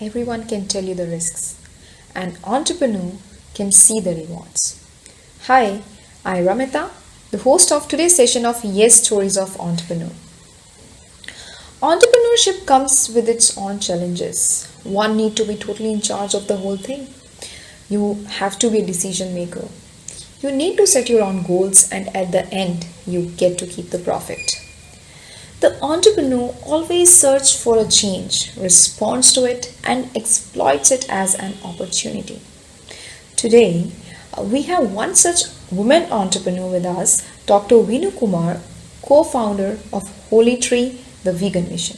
everyone can tell you the risks. An entrepreneur can see the rewards. Hi, I'm Ramita, the host of today's session of Yes Stories of Entrepreneur. Entrepreneurship comes with its own challenges. One need to be totally in charge of the whole thing. You have to be a decision maker. You need to set your own goals and at the end you get to keep the profit. The entrepreneur always searches for a change, responds to it, and exploits it as an opportunity. Today, we have one such woman entrepreneur with us, Dr. Vinu Kumar, co founder of Holy Tree, the Vegan Mission.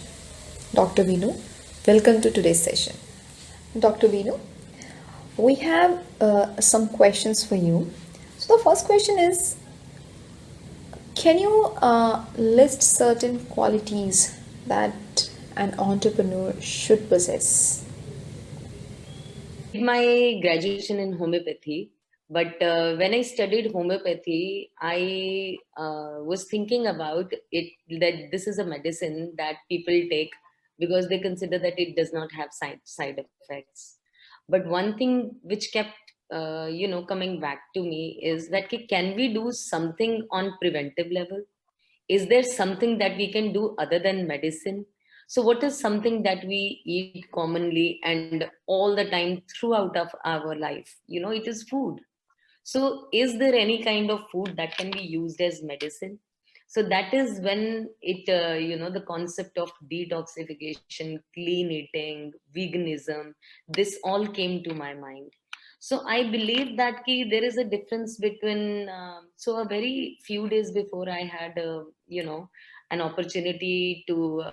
Dr. Vinu, welcome to today's session. Dr. Vinu, we have some questions for you. So, the first question is, can you list certain qualities that an entrepreneur should possess? I did my graduation in homeopathy, but when I studied homeopathy, I was thinking about it that this is a medicine that people take because they consider that it does not have side effects. But one thing which kept coming back to me is that can we do something on preventive level? Is there something that we can do other than medicine? So what is something that we eat commonly and all the time throughout of our life? It is food. So is there any kind of food that can be used as medicine? So that is when it the concept of detoxification, clean eating, veganism, this all came to my mind. So I believe that there is a difference between so a very few days before I had an opportunity to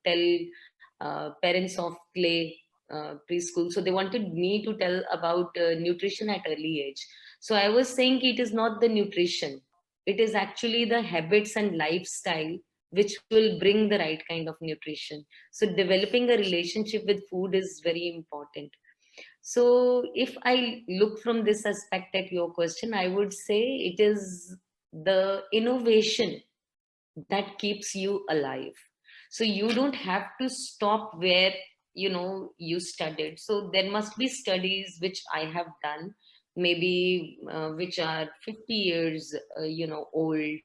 tell parents of clay preschool. So they wanted me to tell about nutrition at early age. So I was saying it is not the nutrition, it is actually the habits and lifestyle which will bring the right kind of nutrition. So developing a relationship with food is very important. So if I look from this aspect at your question, I would say it is the innovation that keeps you alive. So you don't have to stop where you studied. So there must be studies which I have done, maybe which are 50 years old.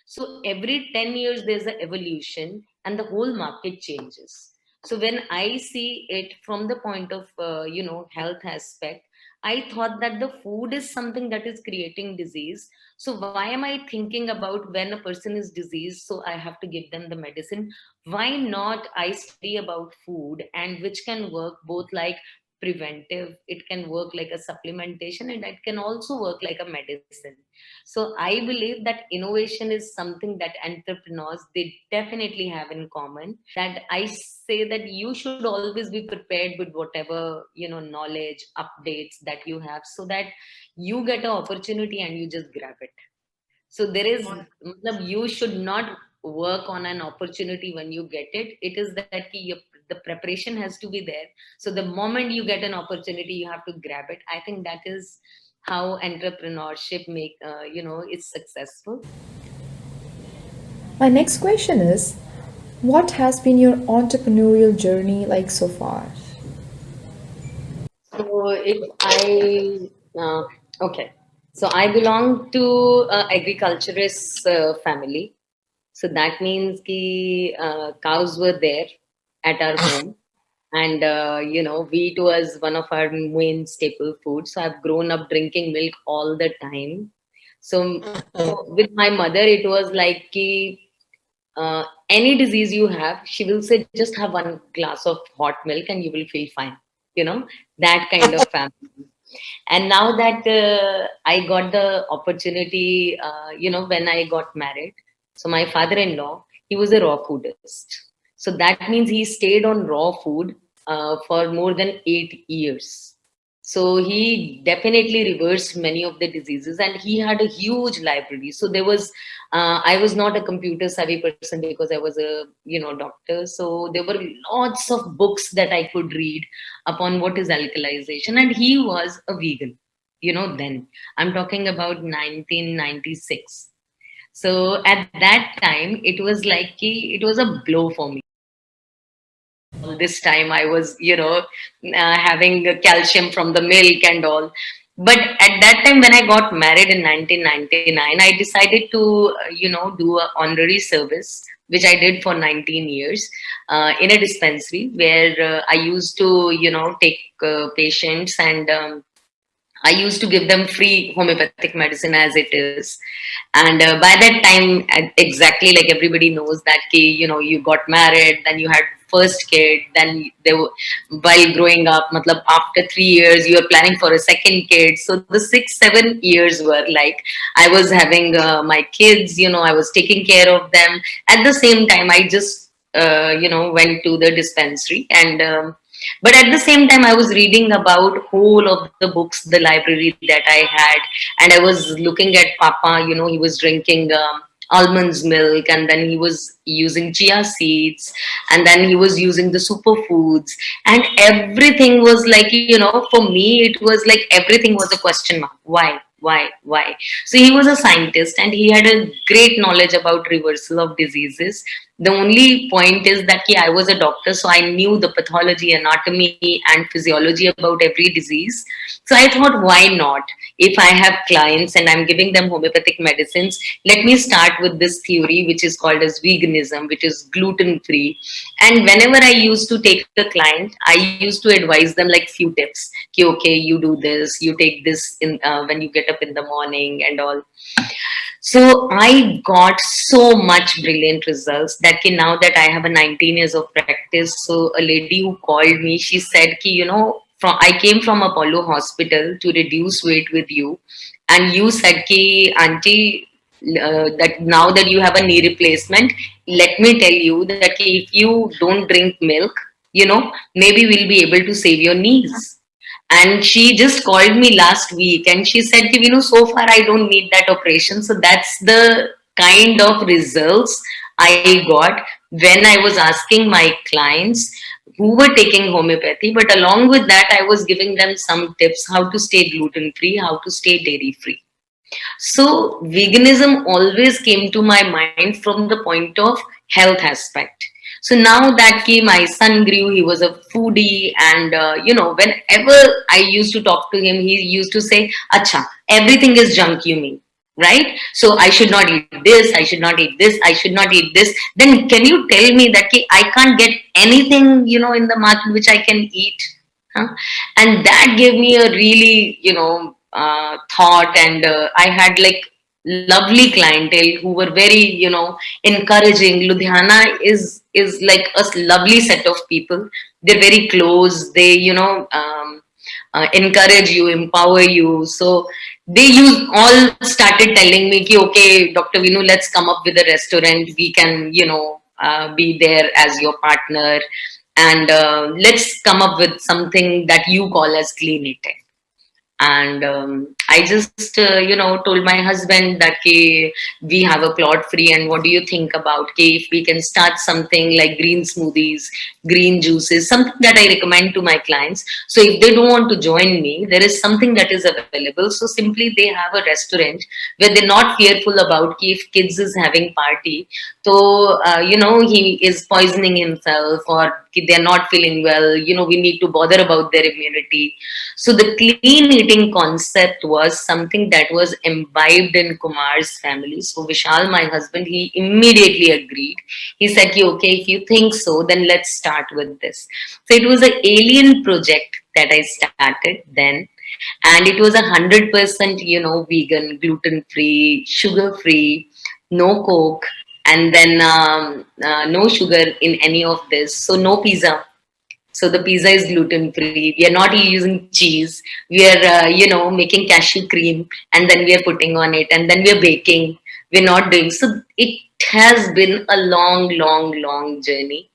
So every 10 years there's an evolution and the whole market changes. So when I see it from the point of health aspect, I thought that the food is something that is creating disease. So why am I thinking about when a person is diseased, so I have to give them the medicine? Why not I study about food and which can work both like preventive, it can work like a supplementation, and it can also work like a medicine. So I believe that innovation is something that entrepreneurs, they definitely have in common. That I say that you should always be prepared with whatever knowledge updates that you have, so that you get an opportunity and you just grab it. So there is, you should not work on an opportunity when you get it. It is that the preparation has to be there. So the moment you get an opportunity, you have to grab it. I think that is how entrepreneurship make is successful. My next question is, what has been your entrepreneurial journey like so far? So if I okay, so I belong to agriculturist family. So that means ki cows were there at our home, and wheat was one of our main staple foods. So I've grown up drinking milk all the time. So with my mother, it was like ki any disease you have, she will say just have one glass of hot milk and you will feel fine. That kind of family. And now that I got the opportunity, when I got married, so my father-in-law, he was a raw foodist. So that means he stayed on raw food for more than 8 years. So he definitely reversed many of the diseases, and he had a huge library. So there was, I was not a computer savvy person because I was a doctor. So there were lots of books that I could read upon what is alkalization, and he was a vegan. Then I'm talking about 1996. So at that time, it was like it was a blow for me. this time I was, having calcium from the milk and all. But at that time, when I got married in 1999, I decided to, do a honorary service, which I did for 19 years in a dispensary where I used to, take patients, and I used to give them free homeopathic medicine as it is. And by that time, exactly like everybody knows that, you got married, then you had first kid, then while growing up, matlab, after 3 years, you are planning for a second kid. So the 6, 7 years were like, I was having my kids, I was taking care of them. At the same time, I just, went to the dispensary, and but at the same time I was reading about whole of the books, the library that I had, and I was looking at papa, he was drinking almonds milk, and then he was using chia seeds, and then he was using the superfoods, and everything was like, for me it was like everything was a question mark. Why? So he was a scientist, and he had a great knowledge about reversal of diseases. The only point is that I was a doctor, so I knew the pathology, anatomy, and physiology about every disease. So I thought, why not? If I have clients and I'm giving them homeopathic medicines, let me start with this theory, which is called as veganism, which is gluten free. And whenever I used to take a client, I used to advise them like few tips. Okay, you do this, you take this in when you get up in the morning and all. So I got so much brilliant results that now that I have a 19 years of practice, so a lady who called me, she said, I came from Apollo Hospital to reduce weight with you, and you said, Auntie, that now that you have a knee replacement, let me tell you that if you don't drink milk, maybe we'll be able to save your knees. And she just called me last week, and she said, so far I don't need that operation. So that's the kind of results I got when I was asking my clients who were taking homeopathy. But along with that, I was giving them some tips how to stay gluten free, how to stay dairy free. So veganism always came to my mind from the point of health aspect. So now that my son grew, he was a foodie, and whenever I used to talk to him, he used to say, "Acha, everything is junk, you mean?" Right? So I should not eat this, I should not eat this, I should not eat this. Then can you tell me that I can't get anything, in the market which I can eat? Huh? And that gave me a really, thought, and I had like lovely clientele who were very, encouraging. Ludhiana is like a lovely set of people. They're very close. They, encourage you, empower you. So all started telling me, okay, Dr. Vinu, let's come up with a restaurant. We can, be there as your partner, and let's come up with something that you call as clean eating. And I just told my husband that we have a plot free, and what do you think about if we can start something like green smoothies, green juices, something that I recommend to my clients. So if they don't want to join me, there is something that is available. So simply they have a restaurant where they're not fearful about if kids is having party, so he is poisoning himself, or they're not feeling well, we need to bother about their immunity. So the clean eating concept was something that was imbibed in Kumar's family. So Vishal, my husband, he immediately agreed. He said, okay, if you think so, then let's start with this. So it was an alien project that I started then. And it was 100%, vegan, gluten-free, sugar-free, no Coke, and then no sugar in any of this. So no pizza. So the pizza is gluten free. We are not using cheese. We are, making cashew cream, and then we are putting on it, and then we are baking. We're not doing so. It has been a long, long, long journey.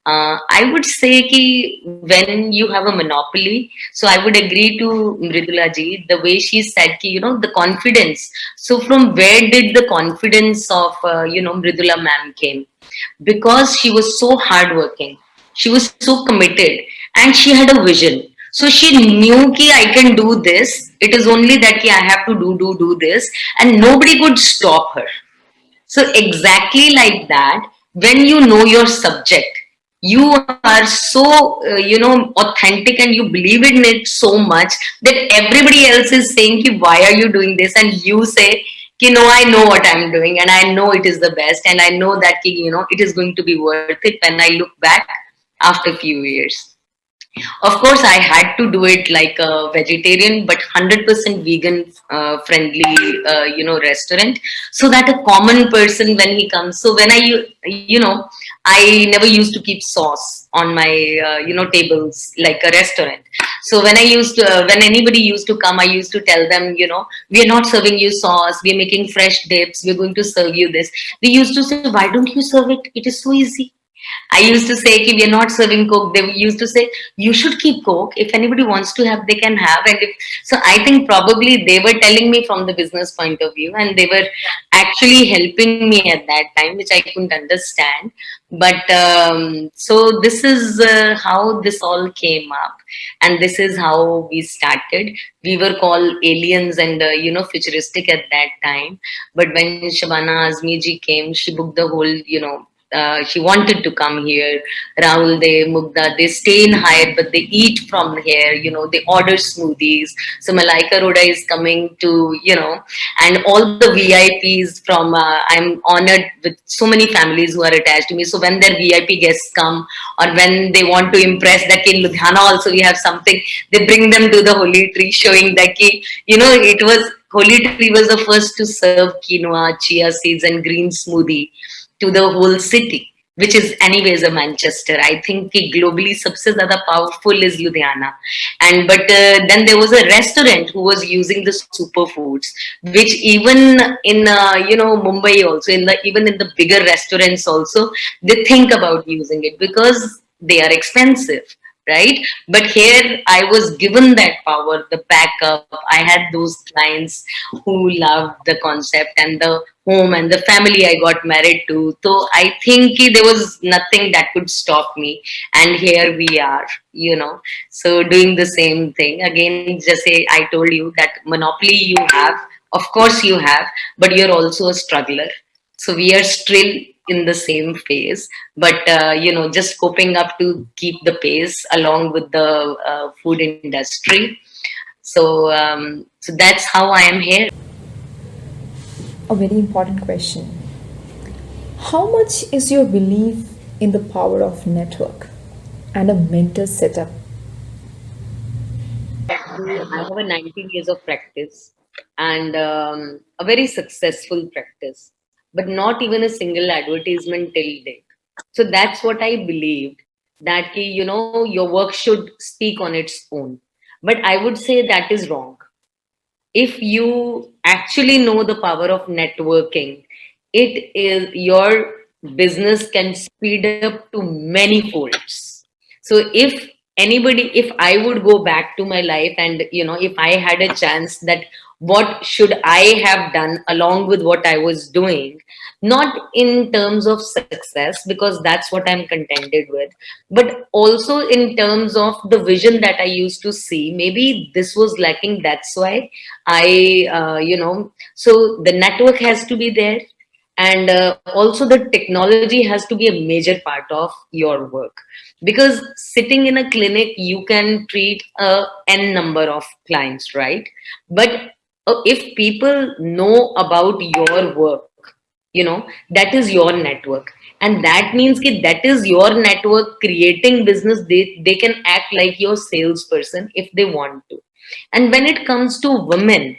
I would say ki when you have a monopoly, so I would agree to Mridula ji, the way she said ki, the confidence. So from where did the confidence of, Mridula ma'am came? Because she was so hardworking. She was so committed, and she had a vision. So she knew ki I can do this. It is only that ki I have to do this, and nobody could stop her. So exactly like that, when you know your subject, you are so authentic, and you believe in it so much that everybody else is saying ki, why are you doing this, and you say ki, no, I know what I'm doing, and I know it is the best, and I know that ki, it is going to be worth it when I look back after a few years. Of course, I had to do it like a vegetarian, but 100% vegan friendly, restaurant, so that a common person when he comes. So when I never used to keep sauce on my, tables like a restaurant. So when anybody used to come, I used to tell them, we are not serving you sauce. We are making fresh dips. We're going to serve you this. They used to say, why don't you serve it? It is so easy. I used to say, we are not serving Coke. They used to say, you should keep Coke. If anybody wants to have, they can have. So I think probably they were telling me from the business point of view, and they were actually helping me at that time, which I couldn't understand. But so this is how this all came up, and this is how we started. We were called aliens and futuristic at that time. But when Shabana Azmi ji came, she booked the whole, she wanted to come here. Rahul, they, Mugda, they stay in Hyatt, but they eat from here. They order smoothies. So Malaika Roda is coming to, and all the VIPs from. I'm honored with so many families who are attached to me. So when their VIP guests come, or when they want to impress that in Ludhiana also we have something, they bring them to the Holy Tree, showing that it was Holy Tree was the first to serve quinoa, chia seeds, and green smoothie to the whole city, which is anyways a Manchester. I think कि globally सबसे ज़्यादा powerful is Ludhiana. And but then there was a restaurant who was using the superfoods, which even in Mumbai also, even in the bigger restaurants also, they think about using it because they are expensive, right? But here I was given that power, the backup. I had those clients who loved the concept and the home and the family I got married to. So I think there was nothing that could stop me. And here we are, so doing the same thing. Again, just say I told you that monopoly you have, of course you have, but you're also a struggler. So we are still in the same phase, but just coping up to keep the pace along with the food industry. So that's how I am here. A very important question. How much is your belief in the power of network and a mentor setup? I have a 19 years of practice, and a very successful practice, but not even a single advertisement till date. So that's what I believed, that your work should speak on its own. But I would say that is wrong. If you actually know the power of networking, it is your business can speed up to many folds. So if I would go back to my life, and if I had a chance, that what should I have done along with what I was doing, not in terms of success, because that's what I'm contented with, but also in terms of the vision that I used to see, maybe this was lacking. That's why so the network has to be there, and also the technology has to be a major part of your work, because sitting in a clinic you can treat a n number of clients, right? But if people know about your work, that is your network, and that means that is your network creating business. They can act like your salesperson if they want to. And when it comes to women,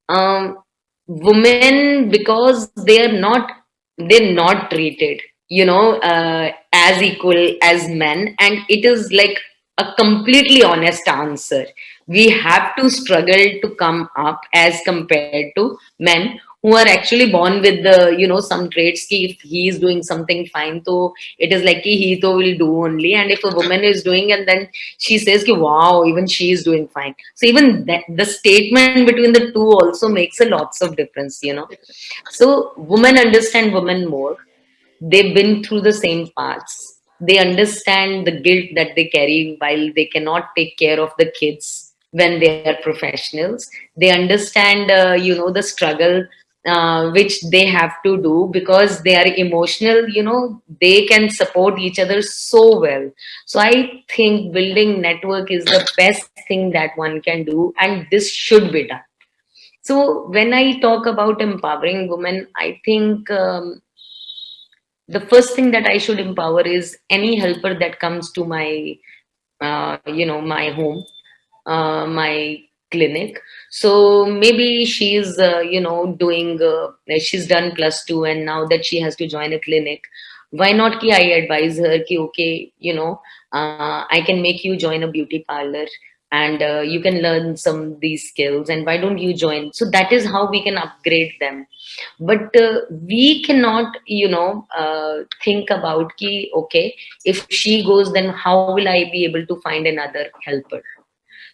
um, women, because they're not treated as equal as men, and it is like a completely honest answer. We have to struggle to come up as compared to men who are actually born with the some traits ki if he is doing something fine, so it is like ki he to will do only, and if a woman is doing, and then she says ki wow, even she is doing fine. So even the statement between the two also makes a lots of difference. So women understand women more. They've been through the same paths. They understand the guilt that they carry while they cannot take care of the kids when they are professionals. They understand the struggle which they have to do because they are emotional, they can support each other so well. So I think building network is the best thing that one can do, and this should be done. So when I talk about empowering women, I think the first thing that I should empower is any helper that comes to my my home, my clinic. So maybe she's doing she's done +2, and now that she has to join a clinic, why not ki I advise her ki okay, I can make you join a beauty parlor, and you can learn some these skills, and why don't you join? So that is how we can upgrade them. But we cannot think about ki okay, if she goes, then how will I be able to find another helper?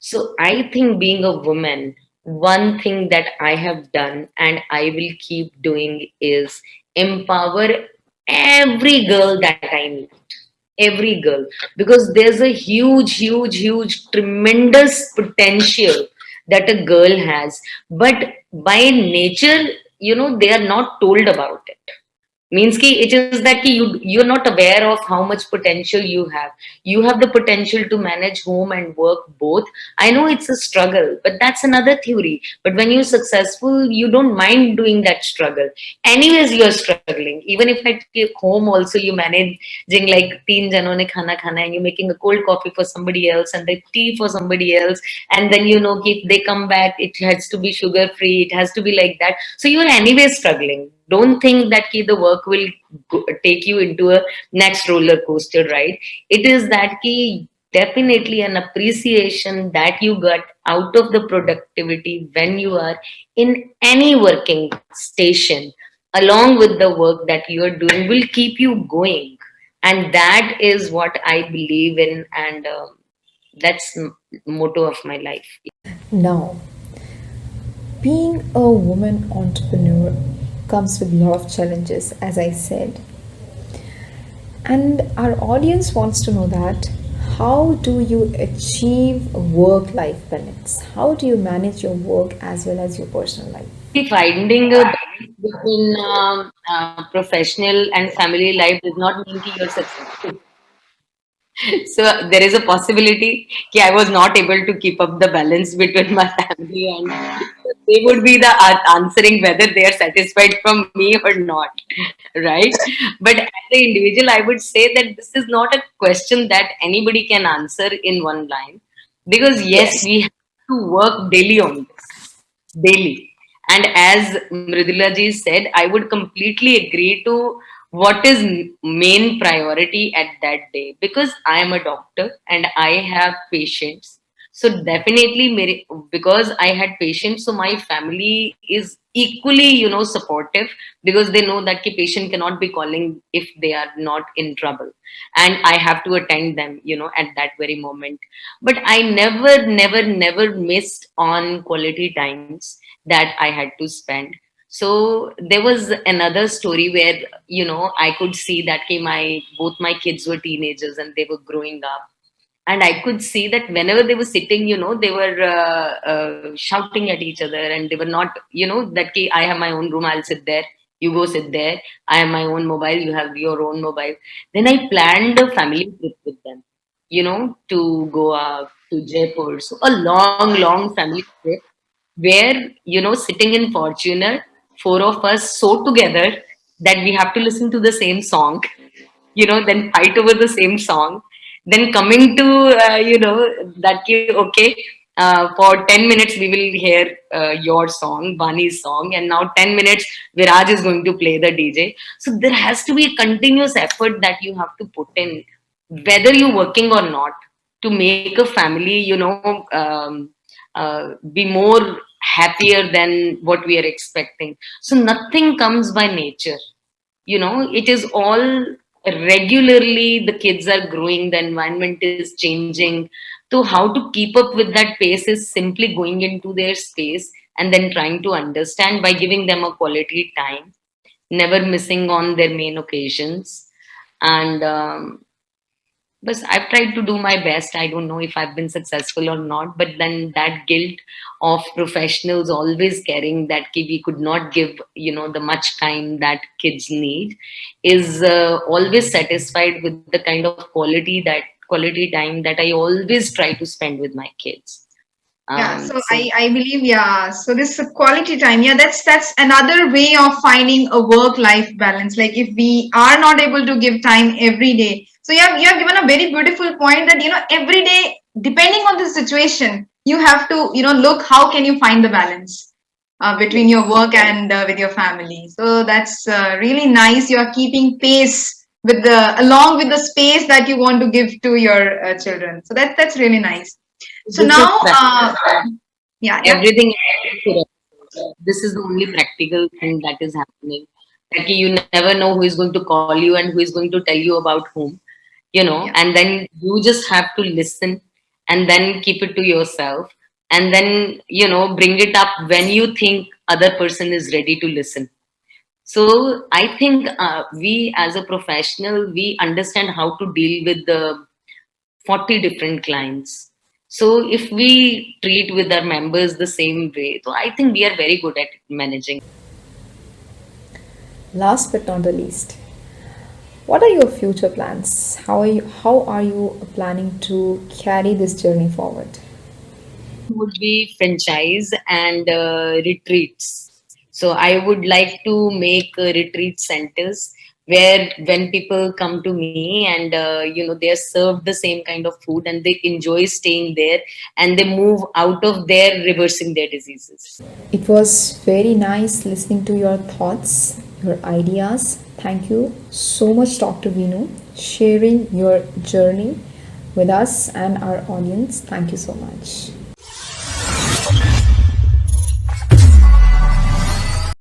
So I think being a woman, one thing that I have done and I will keep doing is empower every girl that I meet, every girl, because there's a huge, huge, huge, tremendous potential that a girl has. But by nature, they are not told about it. Means ki it is that ki you're not aware of how much potential you have. You have the potential to manage home and work both. I know it's a struggle, but that's another theory. But when you're successful, you don't mind doing that struggle. Anyways, you're struggling. Even if at home also you managing like teen janon ne khana khana, and you're making a cold coffee for somebody else and the tea for somebody else, and then if they come back, it has to be sugar free, it has to be like that. So you're anyway struggling. Don't think that ki the work will take you into a next roller coaster ride. It is that ki definitely an appreciation that you got out of the productivity when you are in any working station, along with the work that you are doing, will keep you going. And that is what I believe in, and that's motto of my life. Now, being a woman entrepreneur comes with a lot of challenges, as I said. And our audience wants to know that how do you achieve work life balance? How do you manage your work as well as your personal life? See, finding a balance between professional and family life does not mean that you're successful. So there is a possibility that I was not able to keep up the balance between my family, and they would be the answering whether they are satisfied from me or not, right? But as an individual, I would say that this is not a question that anybody can answer in one line, because yes, Yes. we have to work daily on this, daily. And as Mridula ji said, I would completely agree to what is main priority at that day, because I am a doctor and I have patients. So definitely, because I had patients, so my family is equally, supportive, because they know that the patient cannot be calling if they are not in trouble, and I have to attend them, at that very moment. But I never, never, never missed on quality times that I had to spend. So there was another story where I could see that my both my kids were teenagers and they were growing up, and I could see that whenever they were sitting, they were shouting at each other, and they were not, that ki, I have my own room, I'll sit there, you go sit there. I have my own mobile, you have your own mobile. Then I planned a family trip with them, to go to Jaipur. So a long, long family trip where, sitting in Fortuner, four of us so together that we have to listen to the same song, then fight over the same song, then coming to, that, okay, for 10 minutes we will hear your song, Bani's song, and now 10 minutes Viraj is going to play the DJ. So there has to be a continuous effort that you have to put in, whether you're working or not, to make a family, be more happier than what we are expecting. So nothing comes by nature. It is all regularly, the kids are growing, the environment is changing. So how to keep up with that pace is simply going into their space and then trying to understand by giving them a quality time, never missing on their main occasions. And but I've tried to do my best. I don't know if I've been successful or not, but then that guilt of professionals always carrying that we could not give, the much time that kids need is always satisfied with the kind of quality time that I always try to spend with my kids. Yeah, so So I believe, yeah, so this quality time, yeah, that's another way of finding a work life balance. Like if we are not able to give time every day, so you have given a very beautiful point that every day, depending on the situation, you have to look how can you find the balance between yes, your work and with your family. So that's really nice. You are keeping pace with the along with the space that you want to give to your children. So that's really nice. So this is now, yeah, yeah, everything. This is the only practical thing that is happening. Like you never know who is going to call you and who is going to tell you about whom, yeah, and then you just have to listen and then keep it to yourself and then, bring it up when you think other person is ready to listen. So I think we as a professional, we understand how to deal with the 40 different clients. So if we treat with our members the same way, so I think we are very good at managing. Last but not the least, what are your future plans? How are you planning to carry this journey forward? Would be franchise and retreats. So I would like to make retreat centers where when people come to me and they are served the same kind of food and they enjoy staying there and they move out of there reversing their diseases. It was very nice listening to your thoughts, your ideas. Thank you so much, Dr. Vinu, sharing your journey with us and our audience. Thank you so much.